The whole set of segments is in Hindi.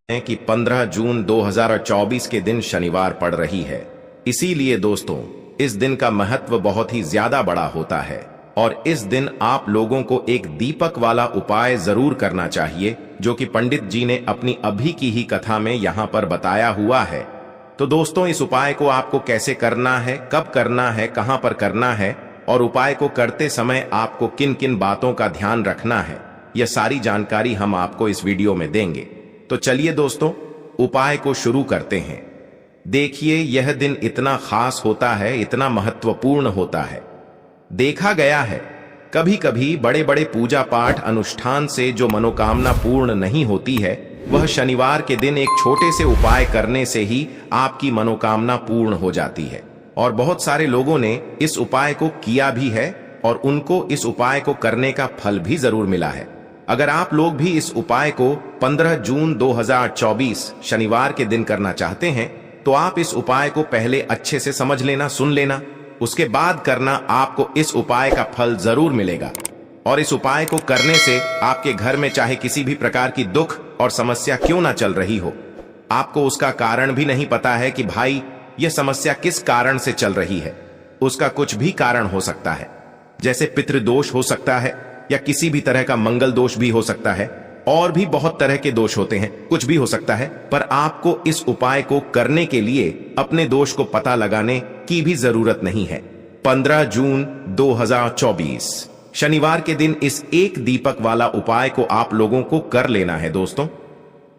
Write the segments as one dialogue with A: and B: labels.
A: हैं कि 15 जून 2024 के दिन शनिवार पड़ रही है। इसीलिए दोस्तों इस दिन का महत्व बहुत ही ज्यादा बड़ा होता है और इस दिन आप लोगों को एक दीपक वाला उपाय जरूर करना चाहिए, जो कि पंडित जी ने अपनी अभी की ही कथा में यहाँ पर बताया हुआ है। तो दोस्तों इस उपाय को आपको कैसे करना है, कब करना है, कहां पर करना है और उपाय को करते समय आपको किन किन बातों का ध्यान रखना है, यह सारी जानकारी हम आपको इस वीडियो में देंगे। तो चलिए दोस्तों उपाय को शुरू करते हैं। देखिए यह दिन इतना खास होता है, इतना महत्वपूर्ण होता है। देखा गया है कभी कभी बड़े बड़े पूजा पाठ अनुष्ठान से जो मनोकामना पूर्ण नहीं होती है, वह शनिवार के दिन एक छोटे से उपाय करने से ही आपकी मनोकामना पूर्ण हो जाती है। और बहुत सारे लोगों ने इस उपाय को किया भी है और उनको इस उपाय को करने का फल भी जरूर मिला है। अगर आप लोग भी इस उपाय को 15 जून 2024 शनिवार के दिन करना चाहते हैं तो आप इस उपाय को पहले अच्छे से समझ लेना, सुन लेना, उसके बाद करना। आपको इस उपाय का फल जरूर मिलेगा और इस उपाय को करने से आपके घर में चाहे किसी भी प्रकार की दुख और समस्या क्यों ना चल रही हो, आपको उसका कारण भी नहीं पता है कि भाई यह समस्या किस कारण से चल रही है। उसका कुछ भी कारण हो सकता है, जैसे पितृदोष हो सकता है या किसी भी तरह का मंगल दोष भी हो सकता है, और भी बहुत तरह के दोष होते हैं, कुछ भी हो सकता है। पर आपको इस उपाय को करने के लिए अपने दोष को पता लगाने की भी जरूरत नहीं है। 15 जून 2024 शनिवार के दिन इस एक दीपक वाला उपाय को आप लोगों को कर लेना है। दोस्तों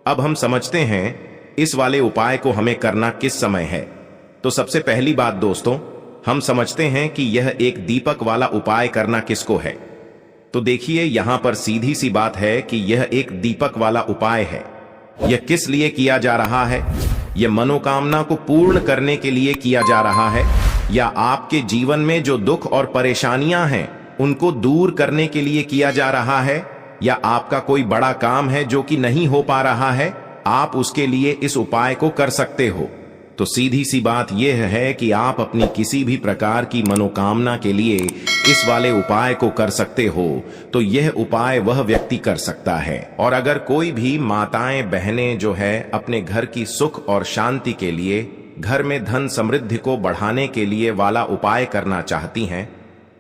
A: अब हम समझते हैं इस वाले उपाय को हमें करना किस समय है। तो सबसे पहली बात दोस्तों, हम समझते हैं कि यह एक दीपक वाला उपाय करना किसको है। तो देखिए यहां पर सीधी सी बात है कि यह एक दीपक वाला उपाय है। यह किस लिए किया जा रहा है? यह मनोकामना को पूर्ण करने के लिए किया जा रहा है, या आपके जीवन में जो दुख और परेशानियां हैं उनको दूर करने के लिए किया जा रहा है, या आपका कोई बड़ा काम है जो कि नहीं हो पा रहा है, आप उसके लिए इस उपाय को कर सकते हो। तो सीधी सी बात यह है कि आप अपनी किसी भी प्रकार की मनोकामना के लिए इस वाले उपाय को कर सकते हो। तो यह उपाय वह व्यक्ति कर सकता है। और अगर कोई भी माताएं बहनें जो है अपने घर की सुख और शांति के लिए, घर में धन समृद्धि को बढ़ाने के लिए वाला उपाय करना चाहती हैं,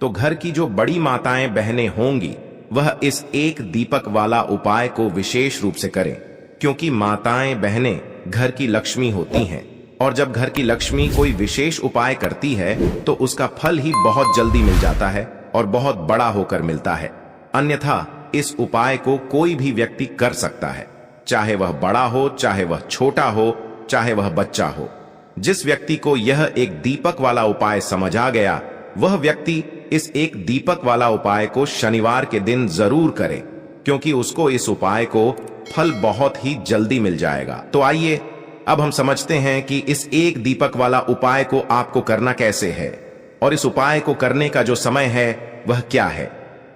A: तो घर की जो बड़ी माताएं बहनें होंगी वह इस एक दीपक वाला उपाय को विशेष रूप से करें, क्योंकि माताएं बहनें घर की लक्ष्मी होती हैं और जब घर की लक्ष्मी कोई विशेष उपाय करती है तो उसका फल ही बहुत जल्दी मिल जाता है और बहुत बड़ा होकर मिलता है। अन्यथा इस उपाय को कोई भी व्यक्ति कर सकता है, चाहे वह बड़ा हो, चाहे वह छोटा हो, चाहे वह बच्चा हो। जिस व्यक्ति को यह एक दीपक वाला उपाय समझ आ गया, वह व्यक्ति इस एक दीपक वाला उपाय को शनिवार के दिन जरूर करे, क्योंकि उसको इस उपाय को फल बहुत ही जल्दी मिल जाएगा। तो आइए अब हम समझते हैं कि इस एक दीपक वाला उपाय को आपको करना कैसे है और इस उपाय को करने का जो समय है वह क्या है।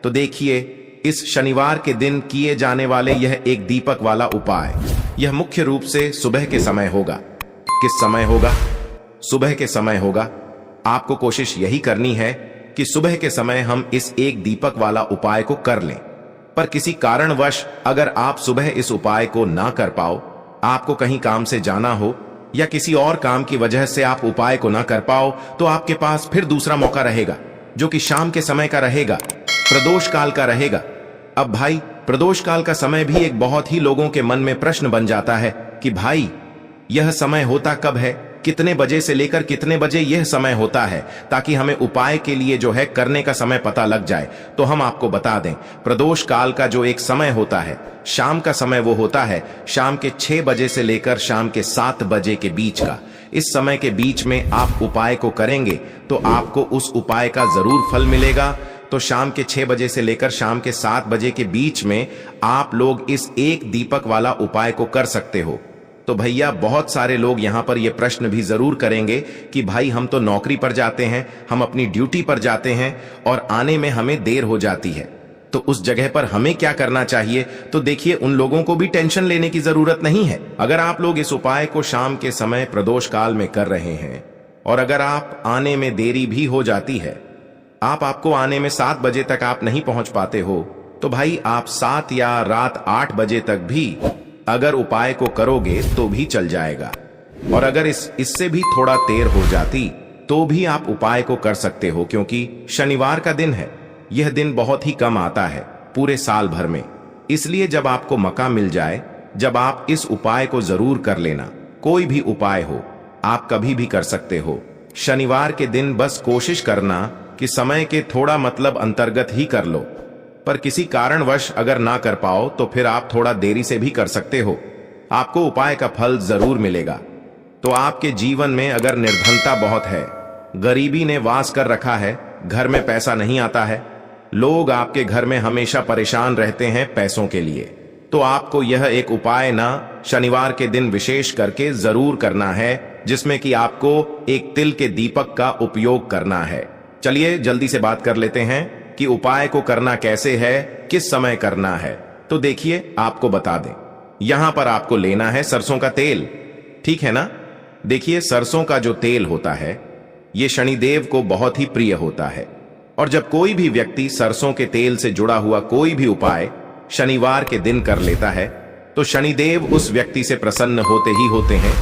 A: तो देखिए इस शनिवार के दिन किए जाने वाले यह एक दीपक वाला उपाय, यह मुख्य रूप से सुबह के समय होगा। किस समय होगा? सुबह के समय होगा। आपको कोशिश यही करनी है कि सुबह के समय हम इस एक दीपक वाला उपाय को कर लें। पर किसी कारणवश अगर आप सुबह इस उपाय को ना कर पाओ, आपको कहीं काम से जाना हो या किसी और काम की वजह से आप उपाय को ना कर पाओ, तो आपके पास फिर दूसरा मौका रहेगा, जो कि शाम के समय का रहेगा, प्रदोष काल का रहेगा। अब भाई प्रदोष काल का समय भी एक बहुत ही लोगों के मन में प्रश्न बन जाता है कि भाई यह समय होता कब है, कितने बजे से लेकर कितने बजे यह समय होता है, ताकि हमें उपाय के लिए जो है करने का समय पता लग जाए। तो हम आपको बता दें, प्रदोष काल का जो एक समय होता है, शाम का समय, वो होता है शाम के 6 बजे से लेकर शाम के 7 बजे के बीच का। इस समय के बीच में आप उपाय को करेंगे तो आपको उस उपाय का जरूर फल मिलेगा। तो शाम के 6 बजे से लेकर शाम के 7 बजे के बीच में आप लोग इस एक दीपक वाला उपाय को कर सकते हो। तो भैया बहुत सारे लोग यहां पर यह प्रश्न भी जरूर करेंगे कि भाई हम तो नौकरी पर जाते हैं, हम अपनी ड्यूटी पर जाते हैं और आने में हमें देर हो जाती है, तो उस जगह पर हमें क्या करना चाहिए। तो देखिए उन लोगों को भी टेंशन लेने की जरूरत नहीं है। अगर आप लोग इस उपाय को शाम के समय प्रदोष काल में कर रहे हैं और अगर आप आने में देरी भी हो जाती है, आपको आने में 7 बजे तक आप नहीं पहुंच पाते हो, तो भाई आप 7 या रात 8 बजे तक भी अगर उपाय को करोगे तो भी चल जाएगा, और अगर इससे भी थोड़ा देर हो जाती तो भी आप उपाय को कर सकते हो, क्योंकि शनिवार का दिन है। यह दिन बहुत ही कम आता है पूरे साल भर में, इसलिए जब आपको मौका मिल जाए, जब आप इस उपाय को जरूर कर लेना। कोई भी उपाय हो, आप कभी भी कर सकते हो। शनिवार के दिन बस कोशिश करना कि समय के थोड़ा अंतर्गत ही कर लो, पर किसी कारणवश अगर ना कर पाओ तो फिर आप थोड़ा देरी से भी कर सकते हो। आपको उपाय का फल जरूर मिलेगा। तो आपके जीवन में अगर निर्धनता बहुत है, गरीबी ने वास कर रखा है, घर में पैसा नहीं आता है, लोग आपके घर में हमेशा परेशान रहते हैं पैसों के लिए, तो आपको यह एक उपाय ना शनिवार के दिन विशेष करके जरूर करना है, जिसमें कि आपको एक तिल के दीपक का उपयोग करना है। चलिए जल्दी से बात कर लेते हैं कि उपाय को करना कैसे है, किस समय करना है। तो देखिए आपको बता दें, यहां पर आपको लेना है सरसों का तेल, ठीक है ना। देखिए सरसों का जो तेल होता है ये शनिदेव को बहुत ही प्रिय होता है, और जब कोई भी व्यक्ति सरसों के तेल से जुड़ा हुआ कोई भी उपाय शनिवार के दिन कर लेता है तो शनिदेव उस व्यक्ति से प्रसन्न होते ही होते हैं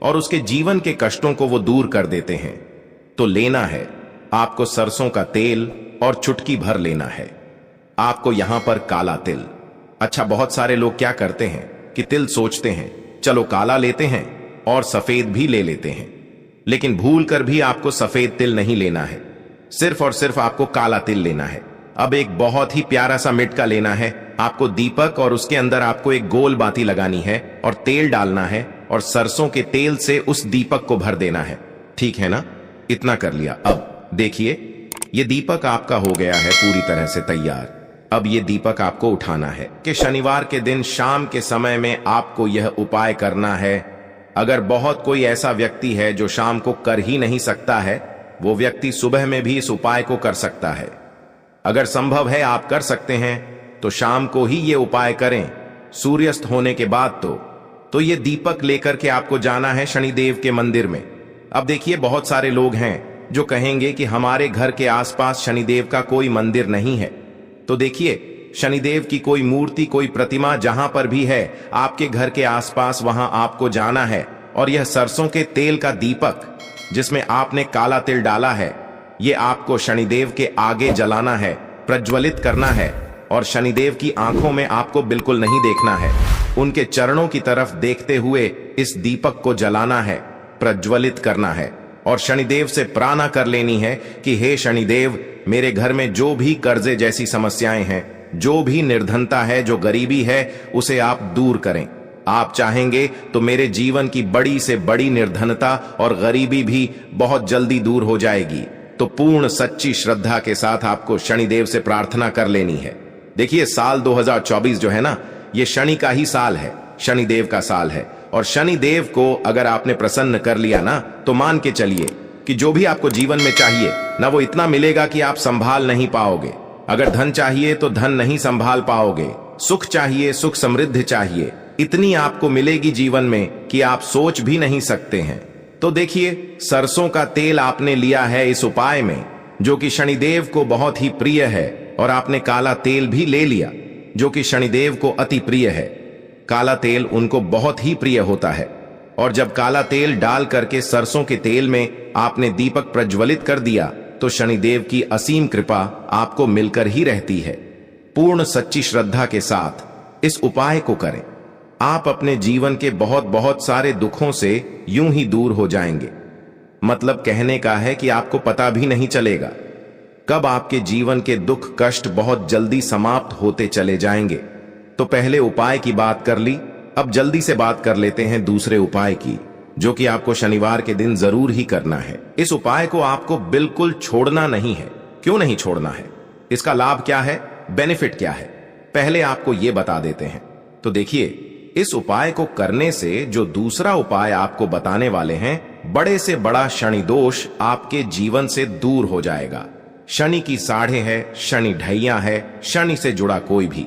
A: और उसके जीवन के कष्टों को वो दूर कर देते हैं। तो लेना है आपको सरसों का तेल और चुटकी भर लेना है आपको यहां पर काला तिल। अच्छा, बहुत सारे लोग क्या करते हैं कि तिल सोचते हैं चलो काला लेते हैं और सफेद भी ले लेते हैं, लेकिन भूल कर भी आपको सफेद तिल नहीं लेना है, सिर्फ और सिर्फ आपको काला तिल लेना है। अब एक बहुत ही प्यारा सा मिटका लेना है आपको, दीपक, और उसके अंदर आपको एक गोल बाती लगानी है और तेल डालना है और सरसों के तेल से उस दीपक को भर देना है, ठीक है ना। इतना कर लिया। अब देखिए ये दीपक आपका हो गया है पूरी तरह से तैयार। अब ये दीपक आपको उठाना है कि शनिवार के दिन शाम के समय में आपको यह उपाय करना है। अगर बहुत कोई ऐसा व्यक्ति है जो शाम को कर ही नहीं सकता है, वो व्यक्ति सुबह में भी इस उपाय को कर सकता है। अगर संभव है आप कर सकते हैं तो शाम को ही ये उपाय करें, सूर्यास्त होने के बाद। तो ये दीपक लेकर के आपको जाना है शनिदेव के मंदिर में। अब देखिए बहुत सारे लोग हैं जो कहेंगे कि हमारे घर के आसपास शनिदेव का कोई मंदिर नहीं है। तो देखिए शनिदेव की कोई मूर्ति, कोई प्रतिमा जहां पर भी है आपके घर के आसपास, वहां आपको जाना है और यह सरसों के तेल का दीपक जिसमें आपने काला तिल डाला है, ये आपको शनिदेव के आगे जलाना है, प्रज्वलित करना है, और शनिदेव की आंखों में आपको बिल्कुल नहीं देखना है, उनके चरणों की तरफ देखते हुए इस दीपक को जलाना है, प्रज्वलित करना है और शनिदेव से प्रार्थना कर लेनी है कि हे शनिदेव, मेरे घर में जो भी कर्जे जैसी समस्याएं हैं, जो भी निर्धनता है, जो गरीबी है, उसे आप दूर करें। आप चाहेंगे तो मेरे जीवन की बड़ी से बड़ी निर्धनता और गरीबी भी बहुत जल्दी दूर हो जाएगी। तो पूर्ण सच्ची श्रद्धा के साथ आपको शनिदेव से प्रार्थना कर लेनी है। देखिए साल 2024 जो है ना, ये शनि का ही साल है, शनिदेव का साल है, और शनिदेव को अगर आपने प्रसन्न कर लिया ना, तो मान के चलिए कि जो भी आपको जीवन में चाहिए ना, वो इतना मिलेगा कि आप संभाल नहीं पाओगे। अगर धन चाहिए तो धन नहीं संभाल पाओगे, सुख चाहिए, सुख समृद्धि चाहिए, इतनी आपको मिलेगी जीवन में कि आप सोच भी नहीं सकते हैं। तो देखिए सरसों का तेल आपने लिया है इस उपाय में, जो कि शनिदेव को बहुत ही प्रिय है, और आपने काला तेल भी ले लिया जो कि शनिदेव को अति प्रिय है। काला तेल उनको बहुत ही प्रिय होता है, और जब काला तेल डाल करके सरसों के तेल में आपने दीपक प्रज्वलित कर दिया तो शनिदेव की असीम कृपा आपको मिलकर ही रहती है। पूर्ण सच्ची श्रद्धा के साथ इस उपाय को करें, आप अपने जीवन के बहुत बहुत सारे दुखों से यूं ही दूर हो जाएंगे। मतलब कहने का है कि आपको पता भी नहीं चलेगा कब आपके जीवन के दुख कष्ट बहुत जल्दी समाप्त होते चले जाएंगे। तो पहले उपाय की बात कर ली, अब जल्दी से बात कर लेते हैं दूसरे उपाय की, जो कि आपको शनिवार के दिन जरूर ही करना है। इस उपाय को आपको बिल्कुल छोड़ना नहीं है। क्यों नहीं छोड़ना है? इसका लाभ क्या है, बेनिफिट क्या है, पहले आपको यह बता देते हैं। तो देखिए इस उपाय को करने से जो दूसरा उपाय आपको बताने वाले हैं, बड़े से बड़ा शनि दोष आपके जीवन से दूर हो जाएगा। शनि की साढ़े है, शनि ढैया है, शनि से जुड़ा कोई भी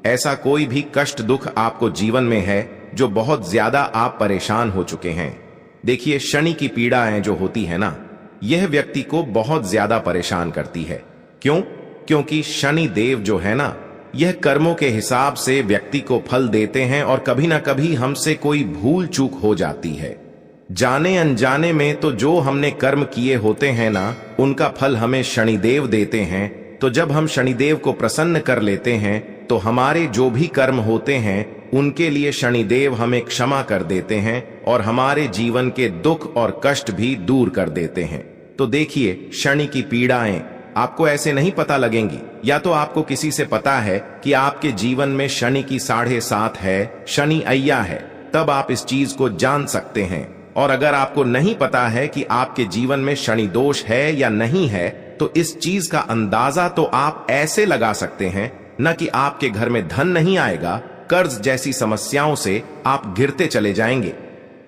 A: ऐसा कोई भी कष्ट दुख आपको जीवन में है जो बहुत ज्यादा आप परेशान हो चुके हैं। देखिए शनि की पीड़ाएं जो होती है ना, यह व्यक्ति को बहुत ज्यादा परेशान करती है। क्यों? क्योंकि शनि देव जो है ना, यह कर्मों के हिसाब से व्यक्ति को फल देते हैं और कभी ना कभी हमसे कोई भूल चूक हो जाती है। जाने अनजाने में तो जो हमने कर्म किए होते हैं ना, उनका फल हमें शनिदेव देते हैं। तो जब हम शनिदेव को प्रसन्न कर लेते हैं तो हमारे जो भी कर्म होते हैं उनके लिए शनिदेव हमें क्षमा कर देते हैं और हमारे जीवन के दुख और कष्ट भी दूर कर देते हैं। तो देखिए, शनि की पीड़ाएं आपको ऐसे नहीं पता लगेंगी। या तो आपको किसी से पता है कि आपके जीवन में शनि की 7.5 है, शनि अय्या है, तब आप इस चीज को जान सकते हैं। और अगर आपको नहीं पता है कि आपके जीवन में शनि दोष है या नहीं है, तो इस चीज का अंदाजा तो आप ऐसे लगा सकते हैं न कि आपके घर में धन नहीं आएगा, कर्ज जैसी समस्याओं से आप गिरते चले जाएंगे।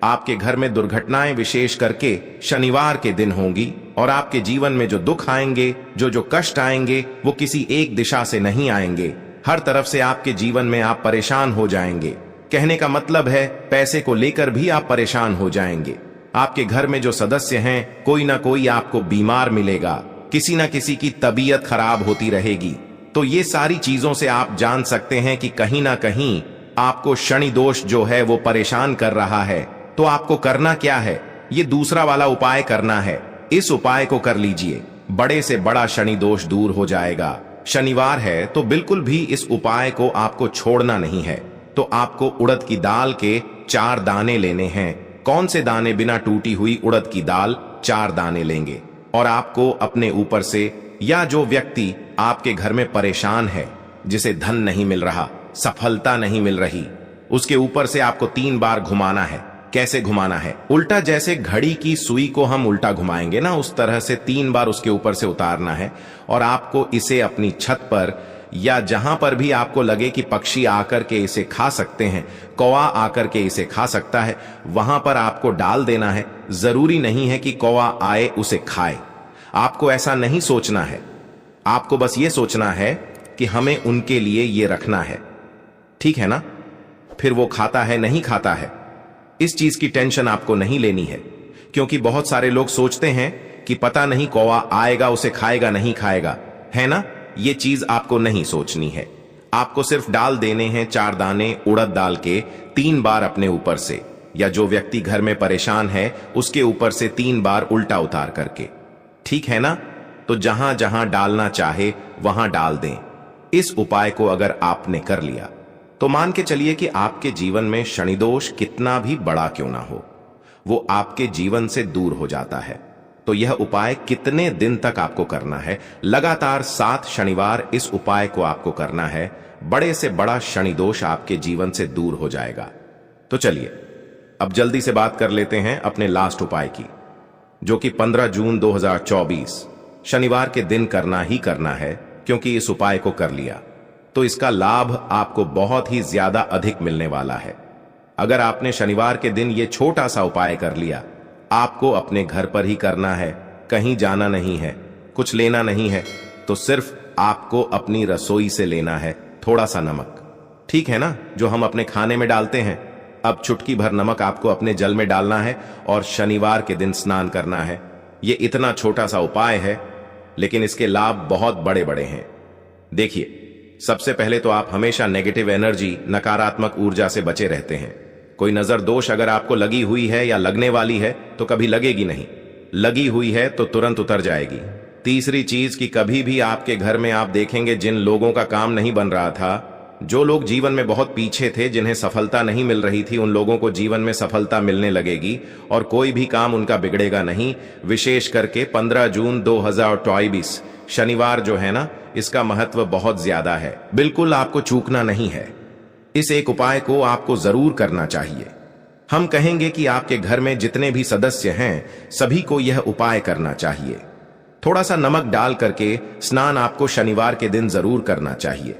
A: आपके घर में दुर्घटनाएं विशेष करके शनिवार के दिन होंगी और आपके जीवन में जो दुख आएंगे, जो कष्ट आएंगे, वो किसी एक दिशा से नहीं आएंगे। हर तरफ से आपके जीवन में आप परेशान हो जाएंगे। कहने का मतलब है, पैसे को लेकर भी आप परेशान हो जाएंगे। आपके घर में जो सदस्य हैं, कोई ना कोई आपको बीमार मिलेगा, किसी ना किसी की तबीयत खराब होती रहेगी। तो ये सारी चीजों से आप जान सकते हैं कि कहीं ना कहीं आपको शनि दोष जो है वो परेशान कर रहा है। तो आपको करना क्या है? ये दूसरा वाला उपाय करना है। इस उपाय को कर लीजिए, बड़े से बड़ा शनि दोष दूर हो जाएगा। शनिवार है तो बिल्कुल भी इस उपाय को आपको छोड़ना नहीं है। तो आपको उड़द की दाल के 4 दाने लेने हैं। कौन से दाने? बिना टूटी हुई उड़द की दाल 4 दाने लेंगे और आपको अपने ऊपर से, या जो व्यक्ति आपके घर में परेशान है, जिसे धन नहीं मिल रहा, सफलता नहीं मिल रही, उसके ऊपर से आपको 3 बार घुमाना है। कैसे घुमाना है? उल्टा, जैसे घड़ी की सुई को हम उल्टा घुमाएंगे ना, उस तरह से 3 बार उसके ऊपर से उतारना है। और आपको इसे अपनी छत पर या जहां पर भी आपको लगे कि पक्षी आकर के इसे खा सकते हैं, कौवा आकर के इसे खा सकता है, वहां पर आपको डाल देना है। जरूरी नहीं है कि कौवा आए उसे खाए, आपको ऐसा नहीं सोचना है। आपको बस ये सोचना है कि हमें उनके लिए ये रखना है, ठीक है ना? फिर वो खाता है नहीं खाता है, इस चीज की टेंशन आपको नहीं लेनी है। क्योंकि बहुत सारे लोग सोचते हैं कि पता नहीं कौवा आएगा उसे खाएगा नहीं खाएगा, है ना? ये चीज आपको नहीं सोचनी है। आपको सिर्फ डाल देने हैं 4 दाने उड़द दाल के 3 बार अपने ऊपर से, या जो व्यक्ति घर में परेशान है उसके ऊपर से 3 बार उल्टा उतार करके, ठीक है ना? तो जहां जहां डालना चाहे वहां डाल दें। इस उपाय को अगर आपने कर लिया तो मान के चलिए कि आपके जीवन में शनि दोष कितना भी बड़ा क्यों ना हो, वो आपके जीवन से दूर हो जाता है। तो यह उपाय कितने दिन तक आपको करना है? लगातार 7 शनिवार इस उपाय को आपको करना है। बड़े से बड़ा शनि दोष आपके जीवन से दूर हो जाएगा। तो चलिए अब जल्दी से बात कर लेते हैं अपने लास्ट उपाय की, जो कि 15 जून 2024 शनिवार के दिन करना ही करना है। क्योंकि इस उपाय को कर लिया तो इसका लाभ आपको बहुत ही ज्यादा अधिक मिलने वाला है। अगर आपने शनिवार के दिन ये छोटा सा उपाय कर लिया, आपको अपने घर पर ही करना है, कहीं जाना नहीं है, कुछ लेना नहीं है, तो सिर्फ आपको अपनी रसोई से लेना है थोड़ा सा नमक, ठीक है ना? जो हम अपने खाने में डालते हैं। अब चुटकी भर नमक आपको अपने जल में डालना है और शनिवार के दिन स्नान करना है। ये इतना छोटा सा उपाय है, लेकिन इसके लाभ बहुत बड़े बड़े हैं। देखिए, सबसे पहले तो आप हमेशा नेगेटिव एनर्जी, नकारात्मक ऊर्जा से बचे रहते हैं। कोई नजर दोष अगर आपको लगी हुई है या लगने वाली है तो कभी लगेगी नहीं, लगी हुई है तो तुरंत उतर जाएगी। तीसरी चीज कि कभी भी आपके घर में आप देखेंगे जिन लोगों का काम नहीं बन रहा था, जो लोग जीवन में बहुत पीछे थे, जिन्हें सफलता नहीं मिल रही थी, उन लोगों को जीवन में सफलता मिलने लगेगी और कोई भी काम उनका बिगड़ेगा नहीं। विशेष करके 15 जून 2024 शनिवार जो है ना, इसका महत्व बहुत ज्यादा है। बिल्कुल आपको चूकना नहीं है। इस एक उपाय को आपको जरूर करना चाहिए। हम कहेंगे कि आपके घर में जितने भी सदस्य हैं, सभी को यह उपाय करना चाहिए। थोड़ा सा नमक डाल करके स्नान आपको शनिवार के दिन जरूर करना चाहिए।